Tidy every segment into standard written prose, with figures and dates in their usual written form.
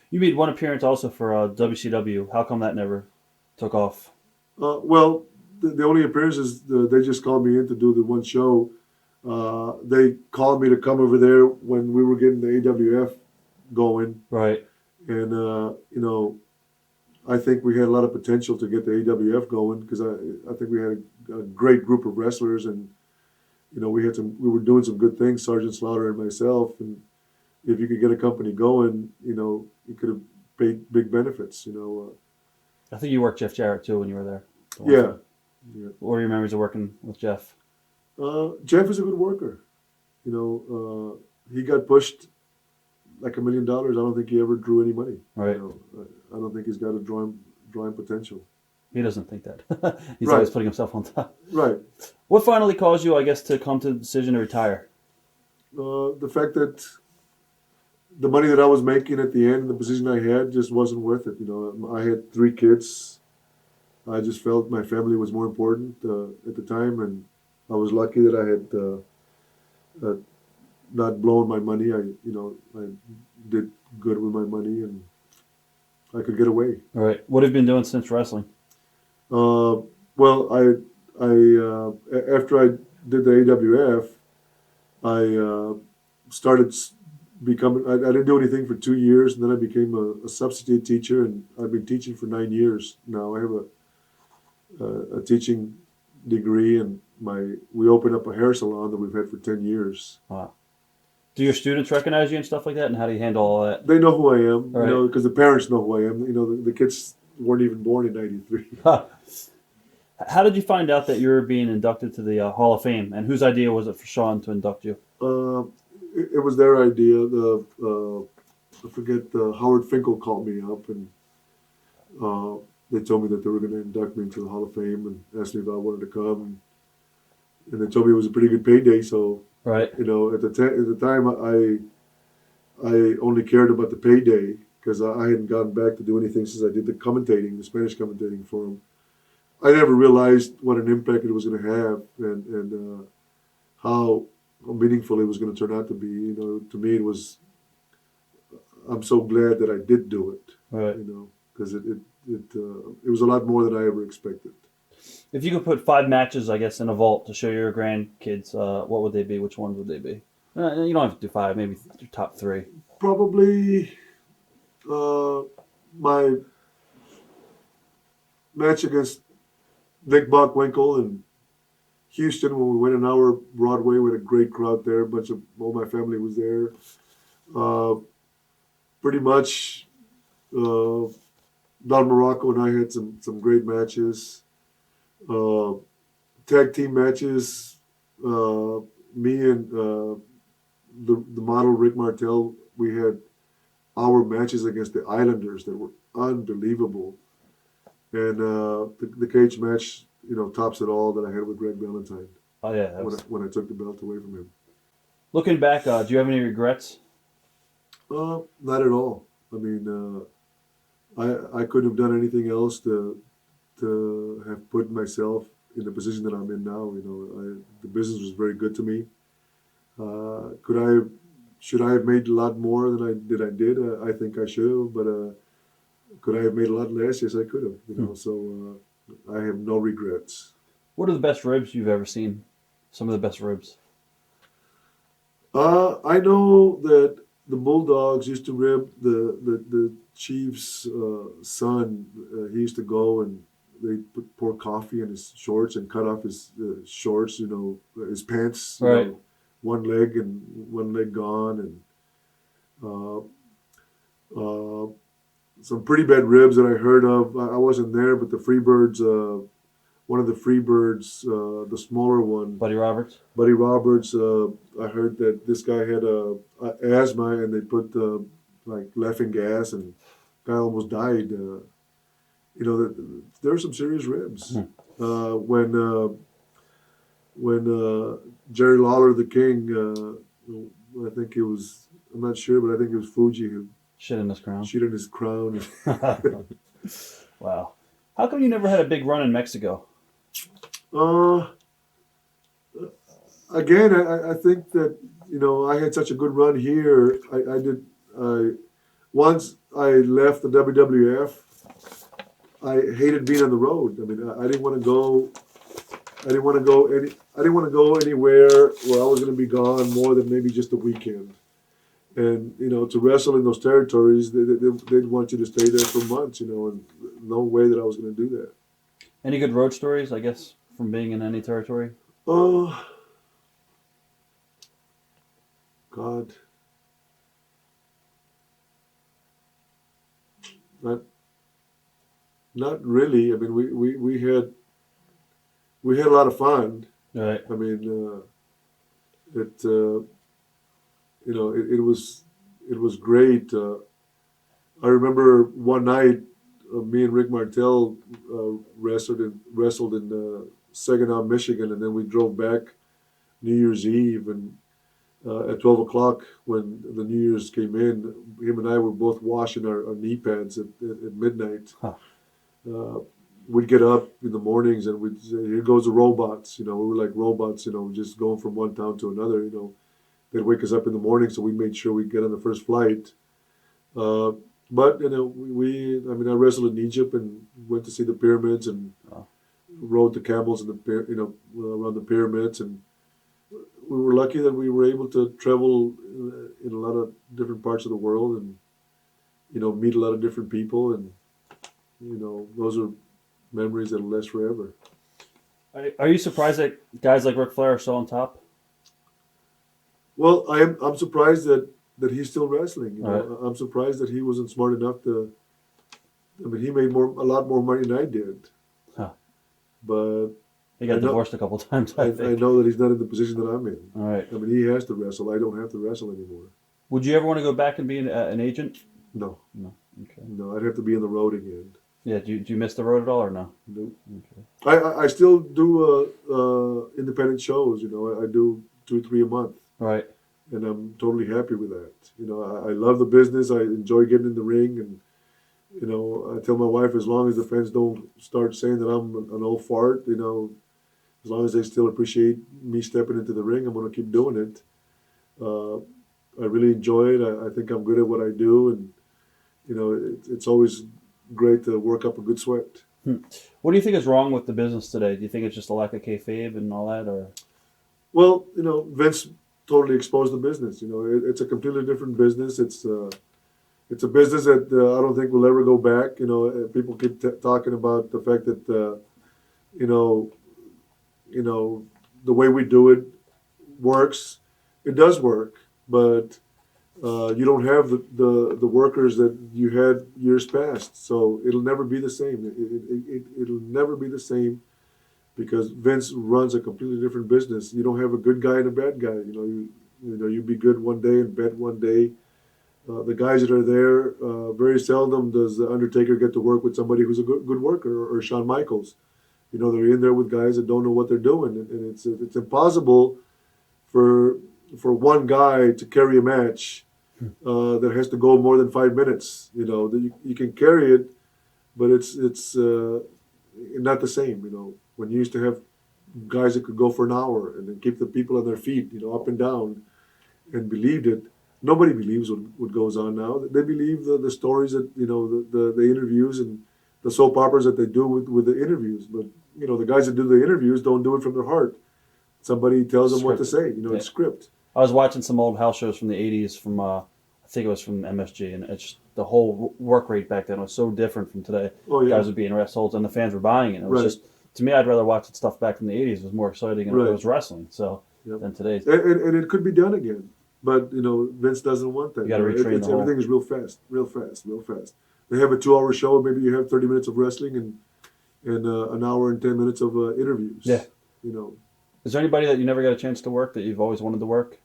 You made one appearance also for WCW. How come that never took off? Well, the only appearance is they just called me in to do the one show. They called me to come over there when we were getting the AWF going, Right. and I think we had a lot of potential to get the AWF going because I think we had a great group of wrestlers, and we were doing some good things, Sergeant Slaughter and myself, and if you could get a company going, you could have paid big benefits. I think you worked Jeff Jarrett too when you were there. The one Yeah, time. yeah. What were your memories of working with Jeff? Jeff is a good worker. He got pushed like $1 million. I don't think he ever drew any money. Right. I don't think he's got a drawing potential. He doesn't think that. He's Right, always putting himself on top. right. What finally caused you, I guess, to come to the decision to retire? The fact that the money that I was making at the end, the position I had, just wasn't worth it. I had 3 kids. I just felt my family was more important at the time, and I was lucky that I had not blown my money. I did good with my money, and I could get away. All right. What have you been doing since wrestling? Uh, well, after I did the AWF, I started becoming. I didn't do anything for 2 years, and then I became a substitute teacher, and I've been teaching for 9 years now. I have a teaching degree, and we opened up a hair salon that we've had for 10 years. Wow. Do your students recognize you and stuff like that? And how do you handle all that? They know who I am, All right. because the parents know who I am. The kids weren't even born in '93. How did you find out that you were being inducted to the Hall of Fame? And whose idea was it for Sean to induct you? It was their idea. I forget. Howard Finkel called me up, and they told me that they were going to induct me into the Hall of Fame, and asked me if I wanted to come. And they told me it was a pretty good payday. So Right. at the time, I only cared about the payday because I hadn't gotten back to do anything since I did the commentating, the Spanish commentating for them. I never realized what an impact it was going to have, and how meaningful it was going to turn out to be. To me, it was. I'm so glad that I did do it. Right. Because it was a lot more than I ever expected. If you could put 5 matches, I guess, in a vault to show your grandkids, what would they be? Which ones would they be? You don't have to do 5, maybe your top 3. Probably my match against Nick Bockwinkel in Houston when we went an hour Broadway with a great crowd there. All my family was there. Pretty much, Don Morocco and I had some great matches. Tag team matches. Me and the model Rick Martel, we had our matches against the Islanders that were unbelievable. And the cage match, tops it all that I had with Greg Valentine Oh, yeah. That was... when I took the belt away from him. Looking back, do you have any regrets? Not at all. I mean, I couldn't have done anything else to have put myself in the position that I'm in now. The business was very good to me. Should I have made a lot more than I did? I think I should have, but could I have made a lot less? Yes, I could have. So I have no regrets. What are the best ribs you've ever seen? Some of the best ribs. I know that the Bulldogs used to rib the Chief's son. He used to go and they pour coffee in his shorts and cut off his shorts, his pants, Right. One leg gone, and some pretty bad ribs that I heard of. I wasn't there, but the Freebirds, one of the Freebirds, the smaller one, Buddy Roberts? Buddy Roberts, I heard that this guy had asthma, and they put like laughing gas, and guy almost died. There are some serious ribs. When Jerry Lawler, the King, I think it was, I'm not sure, but I think it was Fuji who Shit in his crown. shit in his crown. Wow. How come you never had a big run in Mexico? Again, I think that I had such a good run here. once I left the WWF, I hated being on the road. I mean, I didn't want to go. I didn't want to go any. I didn't want to go anywhere where I was going to be gone more than maybe just a weekend. And to wrestle in those territories, they'd want you to stay there for months. And no way that I was going to do that. Any good road stories, I guess, from being in any territory? Oh, God. Not really. I mean, we had a lot of fun. Right. I mean, it was great. I remember one night, me and Rick Martel wrestled in Saginaw, Michigan, and then we drove back New Year's Eve, and at 12 o'clock when the New Year's came in, him and I were both washing our knee pads at midnight. Huh. We'd get up in the mornings and we'd say, "Here goes the robots." We were like robots, just going from one town to another. They'd wake us up in the morning, so we made sure we'd get on the first flight. But I mean, I wrestled in Egypt and went to see the pyramids and rode the camels in around the pyramids, and we were lucky that we were able to travel in a lot of different parts of the world and meet a lot of different people, and those are memories that'll last forever. Are you surprised that guys like Ric Flair are still on top? Well, I'm surprised that he's still wrestling. Right. I'm surprised that he wasn't smart enough to. I mean, he made a lot more money than I did. Huh. But he got divorced a couple times. I know that he's not in the position that I'm in. All right. I mean, he has to wrestle. I don't have to wrestle anymore. Would you ever want to go back and be an agent? No. No. Okay. No, I'd have to be on the road again. Yeah. Do you miss the road at all or no? Nope. Okay. I still do independent shows. I do 2-3 a month. Right. And I'm totally happy with that. I love the business. I enjoy getting in the ring, and I tell my wife, as long as the fans don't start saying that I'm an old fart, as long as they still appreciate me stepping into the ring, I'm going to keep doing it. I really enjoy it. I think I'm good at what I do, and it's always great to work up a good sweat. What do you think is wrong with the business today? Do you think it's just a lack of kayfabe and all that, or? Well, Vince totally exposed the business. It's a completely different business. It's a business that I don't think will ever go back. People keep talking about the fact that the way we do it works. It does work, but you don't have the workers that you had years past. So it'll never be the same. It'll never be the same. Because Vince runs a completely different business. You don't have a good guy and a bad guy. You be good one day and bad one day. The guys that are there, very seldom does the Undertaker get to work with somebody who's a good worker, or Shawn Michaels. They're in there with guys that don't know what they're doing, and it's impossible for one guy to carry a match that has to go more than 5 minutes. You can carry it, but it's not the same. When you used to have guys that could go for an hour and then keep the people on their feet, up and down, and believed it. Nobody believes what goes on now. They believe the stories that, the interviews and the soap operas that they do with the interviews. But, the guys that do the interviews don't do it from their heart. Somebody tells them what to say. It's script. I was watching some old house shows from the 80s from, I think it was from MSG, and it's just, the whole work rate back then was so different from today. Oh, yeah. Guys would be in wrestles and the fans were buying it. It was just, to me, I'd rather watch the stuff back from the 80s. It was more exciting and it was wrestling than today's. And it could be done again. But, Vince doesn't want that. You got to retrain the whole. Everything is real fast. They have a 2-hour show. Maybe you have 30 minutes of wrestling and an hour and 10 minutes of interviews. Yeah. Is there anybody that you never got a chance to work that you've always wanted to work?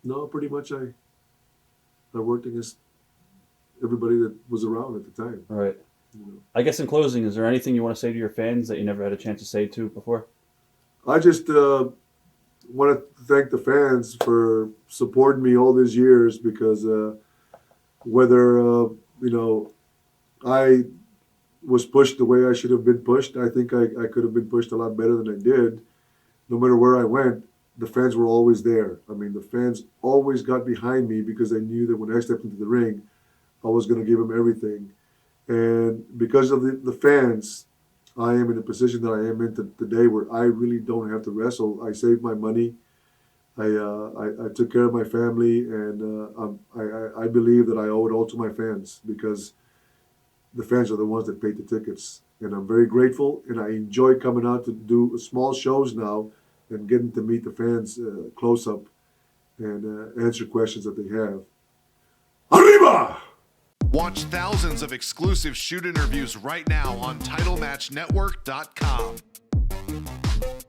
No, pretty much I worked against everybody that was around at the time. Right. I guess in closing, is there anything you want to say to your fans that you never had a chance to say to before? I just want to thank the fans for supporting me all these years, because whether I was pushed the way I should have been pushed, I think I could have been pushed a lot better than I did. No matter where I went, the fans were always there. I mean, the fans always got behind me because they knew that when I stepped into the ring, I was going to give them everything. And because of the fans, I am in a position that I am in today where I really don't have to wrestle. I saved my money. I took care of my family, and I believe that I owe it all to my fans because the fans are the ones that paid the tickets. And I'm very grateful, and I enjoy coming out to do small shows now and getting to meet the fans close up and answer questions that they have. Arriba! Watch thousands of exclusive shoot interviews right now on TitleMatchNetwork.com.